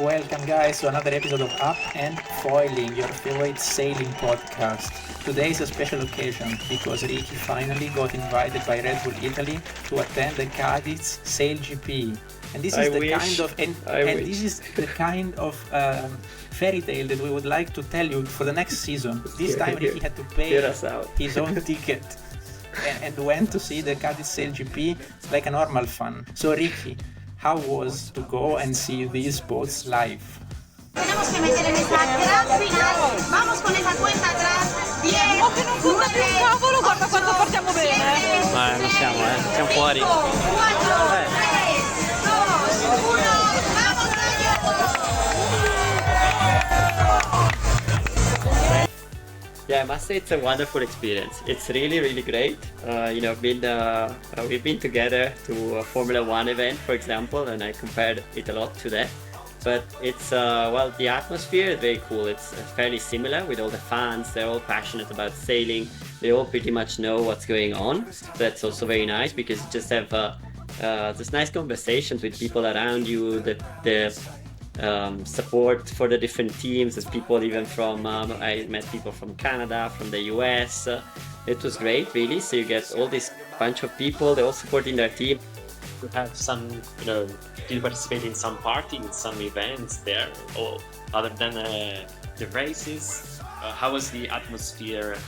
Welcome guys to another episode of Up and Foiling, your favorite sailing podcast. Today is a special occasion because Ricky finally got invited by Red Bull Italy to attend the Cádiz SailGP. And this is this is the kind of fairy tale that we would like to tell you for the next season. This time Ricky had to pay his own ticket and went to see the Cadiz SailGP like a normal fan. So Ricky, how was to go and see these boats live? Tenemos que meter en esa gran final. Vamos con esa cuenta atrás. 10, Oh, che non conta più un cavolo, guarda quanto partiamo bene. Ma non siamo, siamo fuori. 4, 3, 2, 1. Vamos, Yeah, I must say it's a wonderful experience. It's really, really great. We've been together to a Formula One event, for example, and I compared it a lot to that. But it's, the atmosphere is very cool. It's fairly similar with all the fans. They're all passionate about sailing. They all pretty much know what's going on. So that's also very nice because you just have just nice conversations with people around you. The support for the different teams. There's people even from, I met people from Canada, from the US. It was great, really. So you get all this bunch of people, they're all supporting their team. We have some, you participate in some parties, some events there, or other than the races. How was the atmosphere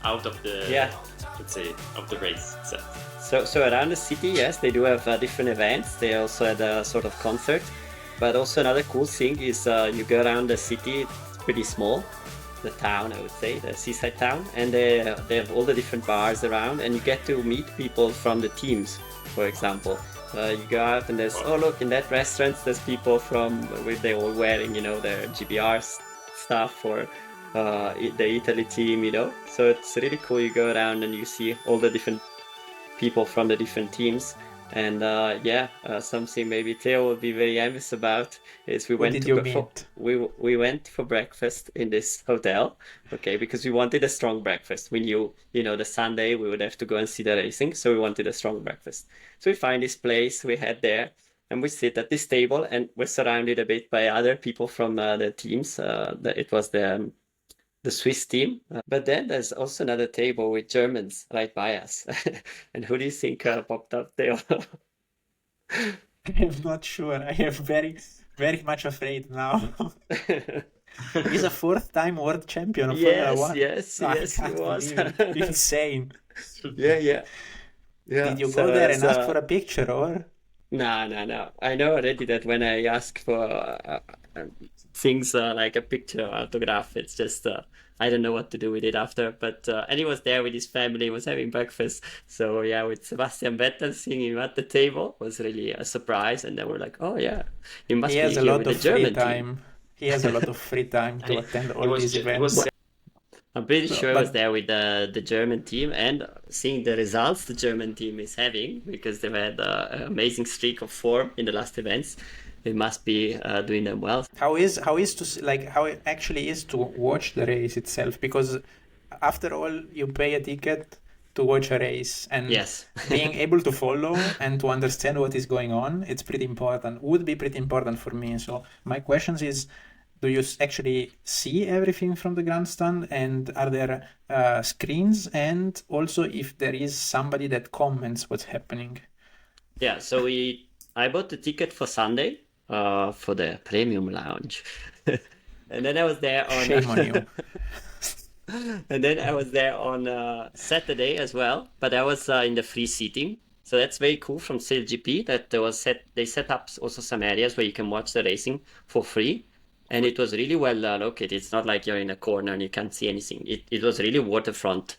out of the, let's say, of the race itself? So around the city, yes, they do have different events. They also had a sort of concert. But also another cool thing is you go around the city, it's pretty small, the town I would say, the seaside town, and they have all the different bars around and you get to meet people from the teams, for example. You go out and there's, oh look, in that restaurant there's people they're all wearing, their GBR stuff for the Italy team, So it's really cool, you go around and you see all the different people from the different teams. And something maybe Theo will be very envious about is we went for breakfast in this hotel, okay, because we wanted a strong breakfast. We knew, the Sunday we would have to go and see the racing, so we wanted a strong breakfast. So we find this place we had there, and we sit at this table, and we're surrounded a bit by other people from the teams. It was the Swiss team, but then there's also another table with Germans right by us. And who do you think popped up there? I'm not sure. I am very, very much afraid now. He's a fourth-time world champion of Formula One. Yes, he was. Insane. Yeah. Did you go there and ask for a picture, or? No. I know already that when I ask for things like a picture or autograph, it's just I don't know what to do with it after. But and he was there with his family, was having breakfast. So yeah, with Sebastian Vettel seeing him at the table was really a surprise. And then we're like, oh yeah, he must be here with the German team. He has a lot of free time to attend all these events. I'm pretty sure I was there with the German team and seeing the results the German team is having, because they've had an amazing streak of form in the last events. They must be doing them well. How it actually is to watch the race itself? Because after all, you pay a ticket to watch a race, and being able to follow and to understand what is going on, it's pretty important. Would be pretty important for me. So my question is, do you actually see everything from the grandstand, and are there screens, and also if there is somebody that comments what's happening? Yeah, so I bought the ticket for Sunday for the Premium Lounge. And then I was there on... Shame on you. And then I was there on Saturday as well, but I was in the free seating. So that's very cool from SailGP that they set up also some areas where you can watch the racing for free. And it was really well located. It's not like you're in a corner and you can't see anything. It was really waterfront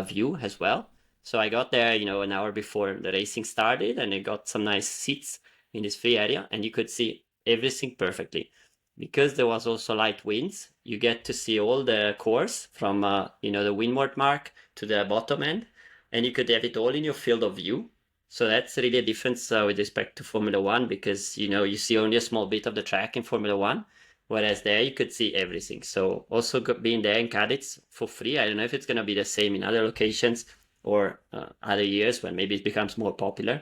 view as well. So I got there, an hour before the racing started, and I got some nice seats in this free area, and you could see everything perfectly. Because there was also light winds, you get to see all the course from, the windward mark to the bottom end, and you could have it all in your field of view. So that's really a difference with respect to Formula One, because, you see only a small bit of the track in Formula One. Whereas there you could see everything. So also being there in Cádiz for free, I don't know if it's going to be the same in other locations or other years when maybe it becomes more popular.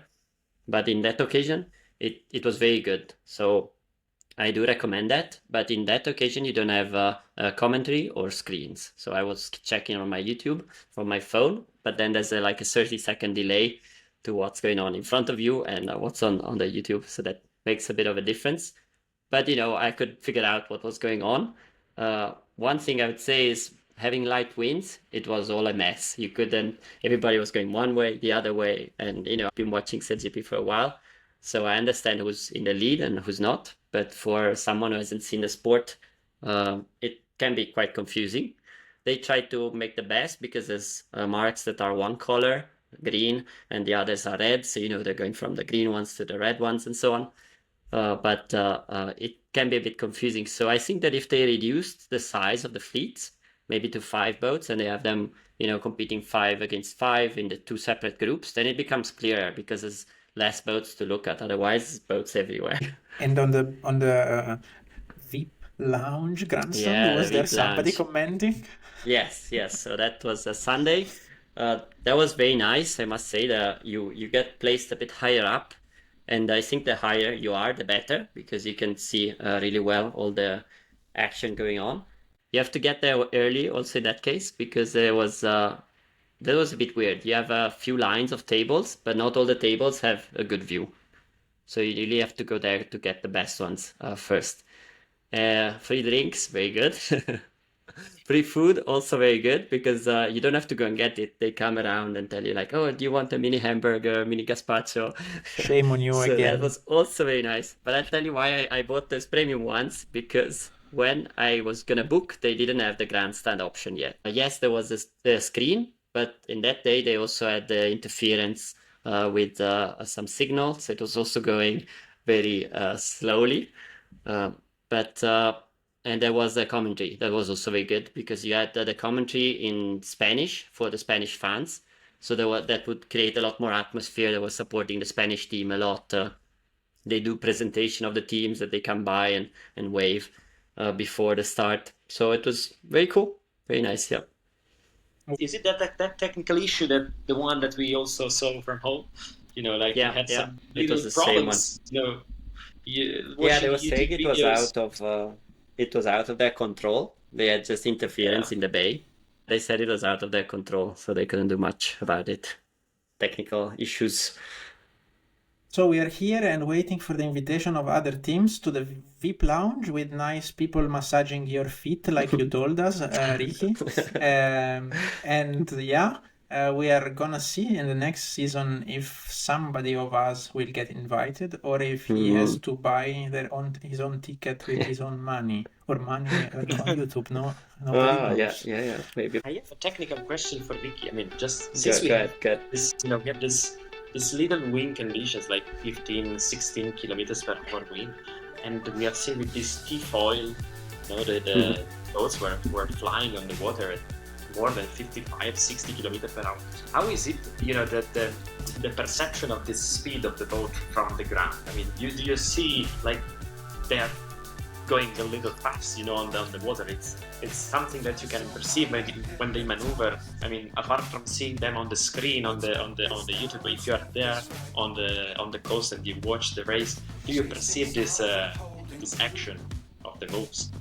But in that occasion, it was very good. So I do recommend that, but in that occasion you don't have a commentary or screens. So I was checking on my YouTube from my phone, but then there's like a 30-second delay to what's going on in front of you and what's on the YouTube. So that makes a bit of a difference. But I could figure out what was going on. One thing I would say is having light winds, it was all a mess. You couldn't, everybody was going one way, the other way. And, I've been watching SailGP for a while, so I understand who's in the lead and who's not. But for someone who hasn't seen the sport, it can be quite confusing. They try to make the best because there's marks that are one color, green, and the others are red. So, they're going from the green ones to the red ones and so on. But it can be a bit confusing. So I think that if they reduced the size of the fleets, maybe to 5 boats, and they have them, competing 5 against 5 in the 2 separate groups, then it becomes clearer because there's less boats to look at. Otherwise, boats everywhere. And on the VIP lounge grandstand, was there somebody commenting? Yes. So that was a Sunday. That was very nice, I must say. That you get placed a bit higher up, and I think the higher you are, the better, because you can see really well all the action going on. You have to get there early, also in that case, because that was a bit weird. You have a few lines of tables, but not all the tables have a good view. So you really have to go there to get the best ones first. Free drinks, very good. Free food, also very good, because you don't have to go and get it. They come around and tell you like, oh, do you want a mini hamburger, mini gazpacho? Shame on you So again. that was also very nice. But I'll tell you why I bought those premium ones, because when I was gonna book, they didn't have the grandstand option yet. Yes, there was the screen, but in that day they also had the interference with some signals. It was also going very slowly. And there was a commentary that was also very good, because you had the commentary in Spanish for the Spanish fans. So that would create a lot more atmosphere. They were supporting the Spanish team a lot. They do presentation of the teams that they come by and wave before the start. So it was very cool, very nice, yeah. Is it that technical issue, that the one that we also saw from home? You had some it was little the same one. problems. They were saying it was out of their control. They had just interference in the bay. They said it was out of their control, so they couldn't do much about it. Technical issues. So we are here and waiting for the invitation of other teams to the VIP lounge with nice people massaging your feet, like you told us, Ricky. We are gonna see in the next season if somebody of us will get invited, or if he has to buy his own ticket with his own money, or money on YouTube. No, nobody knows. Yeah, maybe. I have a technical question for Vicky. I mean, just Go ahead. this, we have this little wind conditions, like 15, 16 kilometers per hour wind, and we have seen with this T-foil, the boats were flying on the water at more than 55, 60 kilometers per hour. How is it, that the perception of the speed of the boat from the ground? I mean, do you see like they're going a little fast, on the water? It's something that you can perceive maybe when they maneuver. I mean, apart from seeing them on the screen on the YouTube, if you are there on the coast and you watch the race, do you perceive this action of the moves?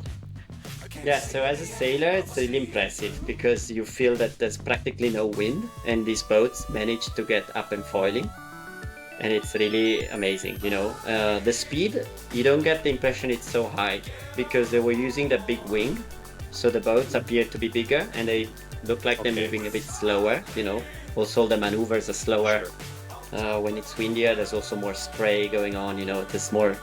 Yeah, so as a sailor, it's really impressive, because you feel that there's practically no wind, and these boats manage to get up and foiling, and it's really amazing. The speed, you don't get the impression it's so high, because they were using the big wing, so the boats appear to be bigger, and they look like they're moving a bit slower. Also the maneuvers are slower. When it's windier, there's also more spray going on. There's more.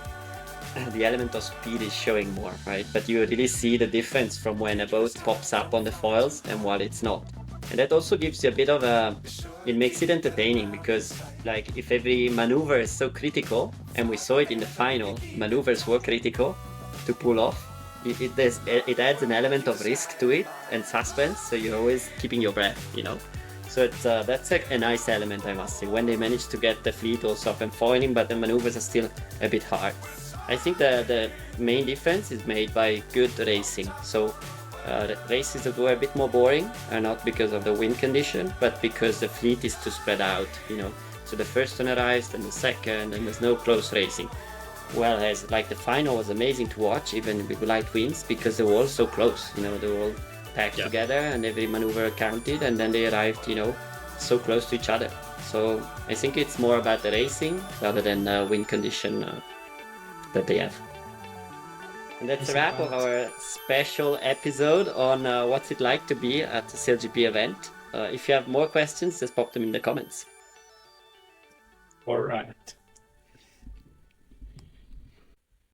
The element of speed is showing more, right? But you really see the difference from when a boat pops up on the foils and while it's not. And that also gives you a bit of it makes it entertaining, because like if every maneuver is so critical, and we saw it in the final, maneuvers were critical to pull off, it adds an element of risk to it and suspense, so you're always keeping your breath, So that's a nice element, I must say, when they manage to get the fleet also up and foiling, but the maneuvers are still a bit hard. I think the main difference is made by good racing. So the races that were a bit more boring are not because of the wind condition, but because the fleet is too spread out, So the first one arrives, then the second, and there's no close racing. well as like the final was amazing to watch, even with light winds, because they were all so close. You know, they were all packed together, and every maneuver counted, and then they arrived, you know, so close to each other. So I think it's more about the racing rather than wind condition that they have. And that's a wrap of our special episode on what's it like to be at the SailGP event. If you have more questions, just pop them in the comments. All right.